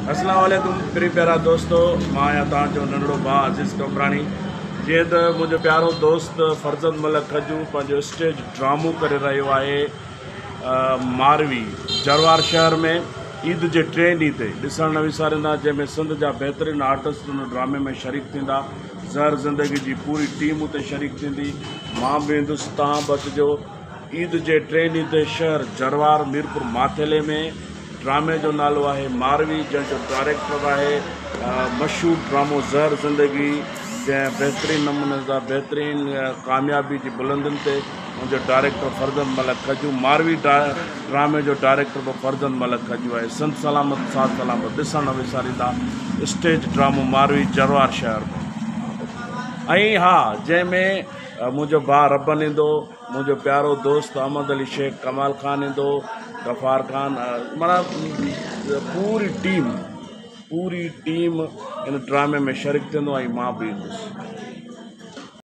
अस्सलाम वालेकुम मेरे प्यारा दोस्तों, मां या तव्हांजो नंढड़ो भाउ अज़ीज़ कमरानी। जीअं त मुंहिंजो प्यारो दोस्त फर्ज़द मलिक खजू पंहिंजो स्टेज ड्रामो करे रहियो आहे मारवी जरवार शहर में ईद जे 3 ॾींहं ते ॾिसणु न विसारींदा, जंहिंमें सिंध जा बहितरीनु आर्टिस्ट उन ड्रामे में शरीक थींदा। ज़हर ज़िंदगी जी पूरी टीम उते शरीक थींदी। मां बि ईंदुसि, तव्हां बि अचिजो। ईद जे 3 ॾींहं ते शहर जरवार मीरपुर माथेले में ड्रामे जो नालो आहे मारवी, जंहिंजो डायरेक्टर आहे मशहूरु ड्रामो ज़हर ज़िंदगी, जंहिं बहितरीनु नमूने सां बहितरीनु कामयाबी जी बुलंदियुनि ते मुंहिंजो डायरेक्टर फर्ज़द मलिक खजू, मारवी ड्रामे जो डायरेक्टर बि फर्ज़द मलिक खजू आहे। संत सलामत साथ सलामत ॾिसणु न विसारींदा स्टेज ड्रामो मारवी जरवार शहर में। ऐं हा, जंहिंमें मुंहिंजो भाउ रबन ईंदो, मुंहिंजो प्यारो दोस्त अहमद अली शेख कमाल ख़ान ईंदो, गफ़ार ख़ान, माना पूरी टीम इन ड्रामे में शरीक थींदो ऐं मां बि ईंदुसि।